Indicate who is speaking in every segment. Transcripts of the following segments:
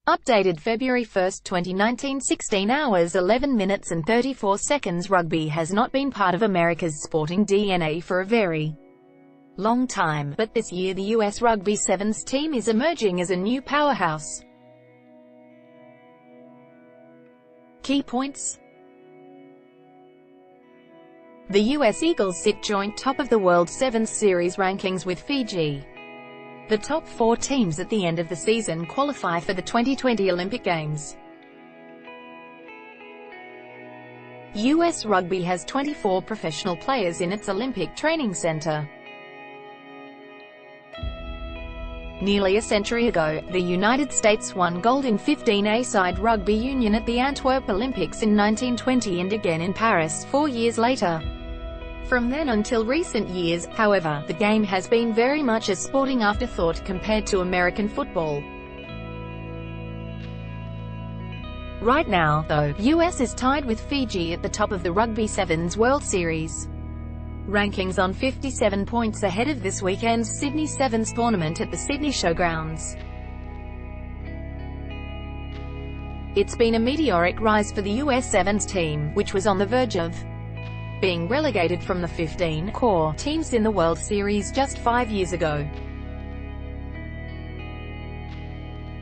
Speaker 1: Updated February 1, 2019, 16 hours 11 minutes and 34 seconds. Rugby has not been part of America's sporting DNA for a very long time, but this year the US Rugby Sevens team is emerging as a new powerhouse. Key points. The US Eagles sit joint top of the World Sevens Series rankings with Fiji. The top 4 teams at the end of the season qualify for the 2020 Olympic Games. US Rugby has 24 professional players in its Olympic training center. Nearly a century ago, the United States won gold in 15 A-side rugby union at the Antwerp Olympics in 1920 and again in Paris 4 years later. From then until recent years, however, the game has been very much a sporting afterthought compared to American football. Right now, though, US is tied with Fiji at the top of the Rugby Sevens World Series rankings on 57 points ahead of this weekend's Sydney Sevens tournament at the Sydney Showgrounds. It's been a meteoric rise for the US Sevens team, which was on the verge of being relegated from the 15 core teams in the World Series just 5 years ago.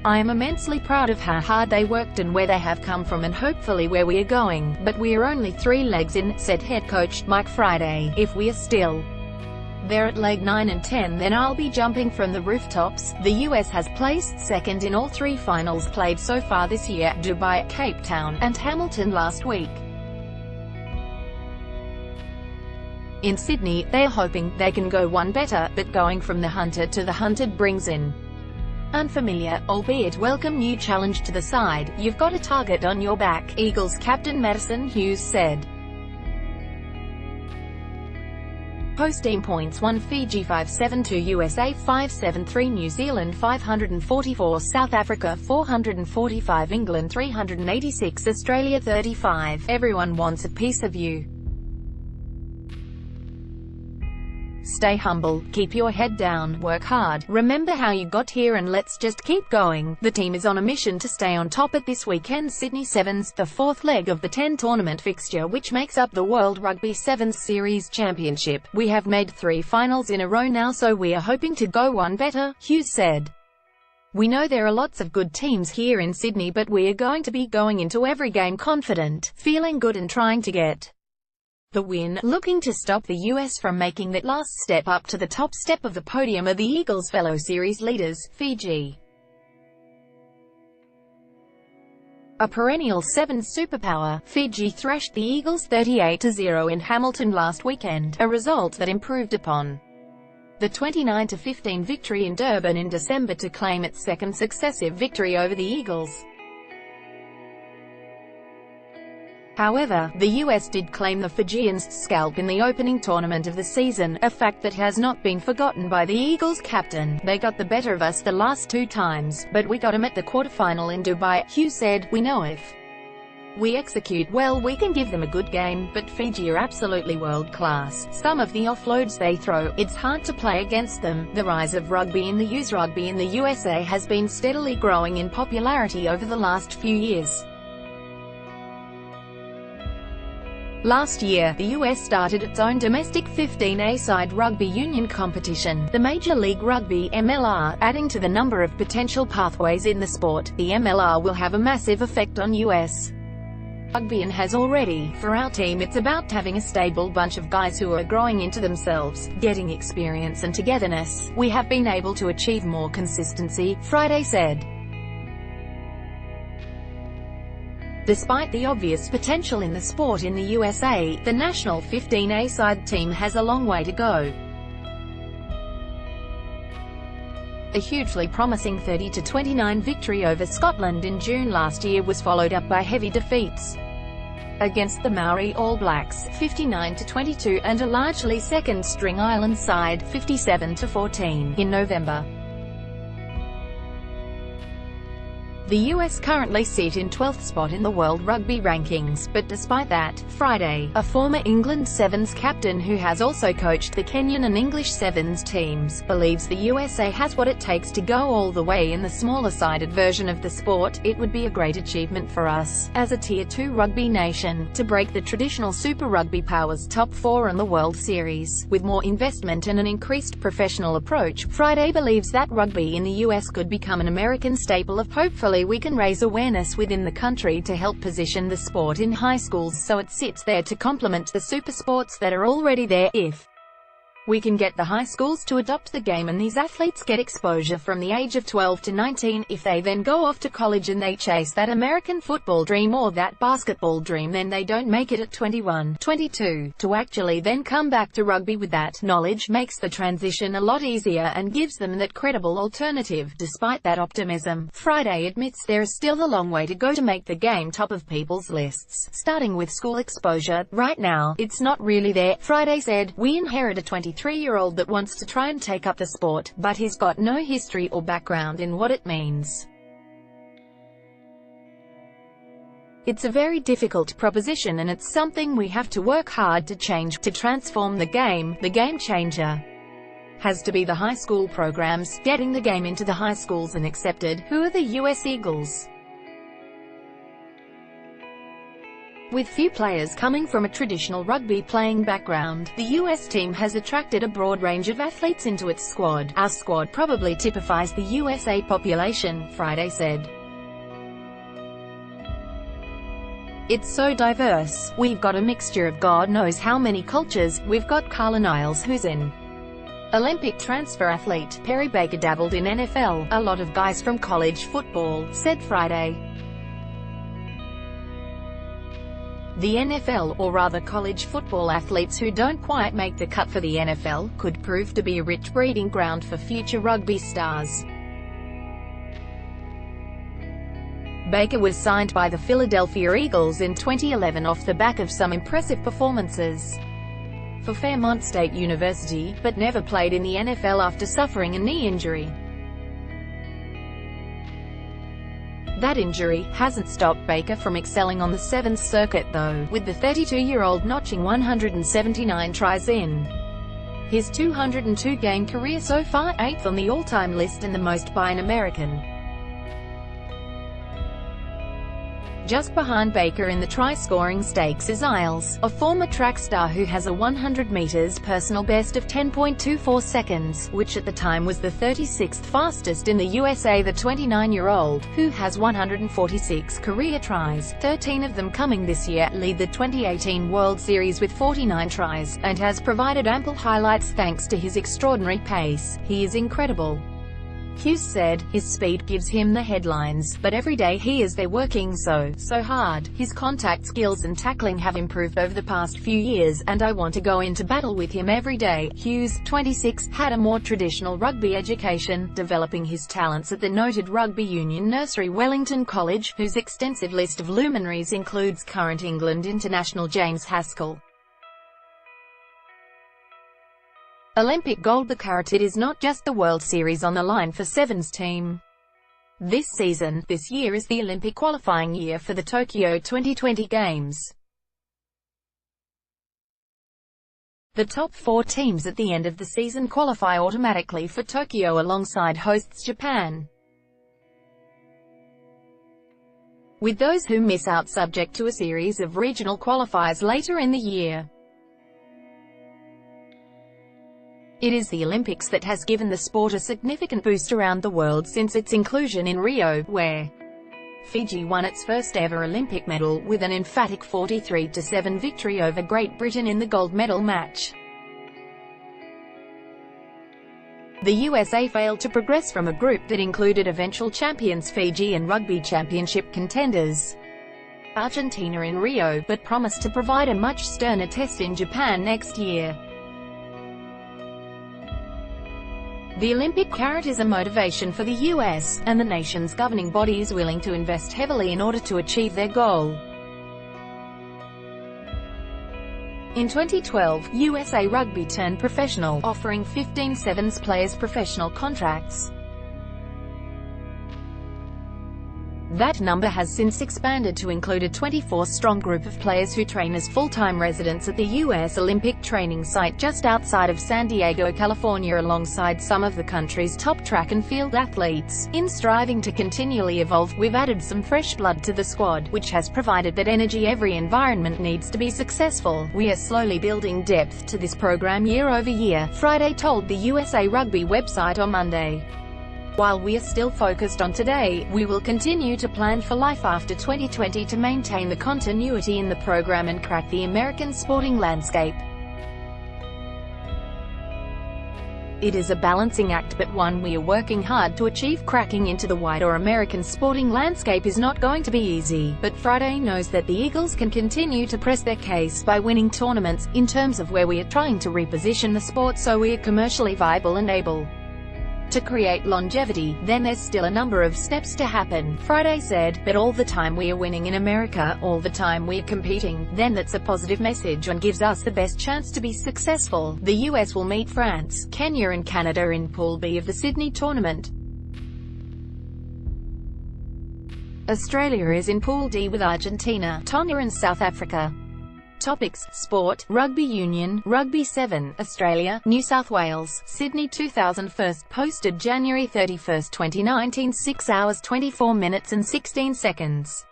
Speaker 1: I am immensely proud of how hard they worked and where they have come from and hopefully where we are going, but we are only 3 legs in, said head coach Mike Friday. If we are still there at leg 9 and 10, then I'll be jumping from the rooftops. The US has placed second in all 3 finals played so far this year, Dubai, Cape Town, and Hamilton last week. In Sydney, they are hoping they can go one better, but going from the hunted to the hunted brings in unfamiliar, albeit welcome new challenge to the side. You've got a target on your back, Eagles captain Madison Hughes said. Post-team points: 1 Fiji 572, USA 573, New Zealand 544, South Africa 445, England 386, Australia 35. Everyone wants a piece of you. Stay humble, keep your head down, work hard, remember how you got here and let's just keep going. The team is on a mission to stay on top at this weekend's Sydney Sevens, the 4th leg of the 10-tournament fixture which makes up the World Rugby Sevens Series Championship. We have made 3 finals in a row now, so we are hoping to go one better, Hughes said. We know there are lots of good teams here in Sydney, but we are going to be going into every game confident, feeling good and trying to get the win. Looking to stop the US from making that last step up to the top step of the podium are the Eagles' fellow series leaders, Fiji. A perennial Sevens superpower, Fiji thrashed the Eagles 38-0 in Hamilton last weekend, a result that improved upon the 29-15 victory in Durban in December to claim its 2nd successive victory over the Eagles. However, the US did claim the Fijians' scalp in the opening tournament of the season, a fact that has not been forgotten by the Eagles captain. They got the better of us the last 2 times, but we got them at the quarterfinal in Dubai, Hughes said. We know if we execute well we can give them a good game, but Fiji are absolutely world-class. Some of the offloads they throw, it's hard to play against them. The rise of rugby in the US Rugby in the USA has been steadily growing in popularity over the last few years. Last year, the US started its own domestic 15 A-side rugby union competition, the Major League Rugby (MLR), adding to the number of potential pathways in the sport. The MLR will have a massive effect on US rugby and has already. For our team, it's about having a stable bunch of guys who are growing into themselves, getting experience and togetherness. We have been able to achieve more consistency, Friday said. Despite the obvious potential in the sport in the USA, the national 15 A-side team has a long way to go. A hugely promising 30-29 victory over Scotland in June last year was followed up by heavy defeats against the Maori All Blacks, 59-22, and a largely second-string island side, 57-14, in November. The US currently sit in 12th spot in the World Rugby rankings, but despite that, Friday, a former England Sevens captain who has also coached the Kenyan and English Sevens teams, believes the USA has what it takes to go all the way in the smaller-sided version of the sport. It would be a great achievement for us, as a Tier 2 rugby nation, to break the traditional Super Rugby powers' top 4 in the World Series. With more investment and an increased professional approach, Friday believes that rugby in the US could become an American staple of hopefully we can raise awareness within the country to help position the sport in high schools so it sits there to complement the super sports that are already there. If we can get the high schools to adopt the game and these athletes get exposure from the age of 12 to 19, if they then go off to college and they chase that American football dream or that basketball dream, then they don't make it at 21, 22, to actually then come back to rugby with that knowledge makes the transition a lot easier and gives them that credible alternative. Despite that optimism, Friday admits there is still a long way to go to make the game top of people's lists, starting with school exposure. Right now, it's not really there, Friday said. We inherit a 23-year-old that wants to try and take up the sport, but he's got no history or background in what it means. It's a very difficult proposition and it's something we have to work hard to change, to transform the game. The game changer has to be the high school programs, getting the game into the high schools and accepted. Who are the US Eagles? With few players coming from a traditional rugby playing background, the US team has attracted a broad range of athletes into its squad. Our squad probably typifies the USA population, Friday said. It's so diverse. We've got a mixture of God knows how many cultures. We've got Carla Niles, who's an Olympic transfer athlete. Perry Baker dabbled in NFL. A lot of guys from college football, said Friday. The NFL, or rather college football athletes who don't quite make the cut for the NFL, could prove to be a rich breeding ground for future rugby stars. Baker was signed by the Philadelphia Eagles in 2011 off the back of some impressive performances for Fairmont State University, but never played in the NFL after suffering a knee injury. That injury hasn't stopped Baker from excelling on the Sevens circuit though, with the 32-year-old notching 179 tries in his 202-game career so far, 8th on the all-time list and the most by an American. Just behind Baker in the try-scoring stakes is Isles, a former track star who has a 100 meters personal best of 10.24 seconds, which at the time was the 36th fastest in the USA. The 29-year-old, who has 146 career tries, 13 of them coming this year, lead the 2018 World Series with 49 tries, and has provided ample highlights thanks to his extraordinary pace. He is incredible, Hughes said. His speed gives him the headlines, but every day he is there working so hard. His contact skills and tackling have improved over the past few years, and I want to go into battle with him every day. Hughes, 26, had a more traditional rugby education, developing his talents at the noted rugby union nursery Wellington College, whose extensive list of luminaries includes current England international James Haskell. Olympic gold. The carrot. It is not just the World Series on the line for Sevens team. This year is the Olympic qualifying year for the Tokyo 2020 Games. The top 4 teams at the end of the season qualify automatically for Tokyo alongside hosts Japan, with those who miss out subject to a series of regional qualifiers later in the year. It is the Olympics that has given the sport a significant boost around the world since its inclusion in Rio, where Fiji won its first ever Olympic medal, with an emphatic 43-7 victory over Great Britain in the gold medal match. The USA failed to progress from a group that included eventual champions Fiji and rugby championship contenders Argentina in Rio, but promised to provide a much sterner test in Japan next year. The Olympic carrot is a motivation for the US, and the nation's governing body is willing to invest heavily in order to achieve their goal. In 2012, USA Rugby turned professional, offering 15 Sevens players professional contracts. That number has since expanded to include a 24-strong group of players who train as full-time residents at the U.S. Olympic training site just outside of San Diego, California, alongside some of the country's top track and field athletes. In striving to continually evolve, we've added some fresh blood to the squad, which has provided that energy every environment needs to be successful. We are slowly building depth to this program year over year, Friday told the USA Rugby website on Monday. While we are still focused on today, we will continue to plan for life after 2020 to maintain the continuity in the program and crack the American sporting landscape. It is a balancing act, but one we are working hard to achieve. Cracking into the wider American sporting landscape is not going to be easy, but Friday knows that the Eagles can continue to press their case by winning tournaments, in terms of where we are trying to reposition the sport so we are commercially viable and able to create longevity. Then there's still a number of steps to happen, Friday said, but all the time we are winning in America, all the time we are competing, then that's a positive message and gives us the best chance to be successful. The US will meet France, Kenya and Canada in Pool B of the Sydney tournament. Australia is in Pool D with Argentina, Tonga and South Africa. Topics: Sport, Rugby Union, Rugby 7, Australia, New South Wales, Sydney 2001. Posted January 31, 2019. 6 hours 24 minutes and 16 seconds.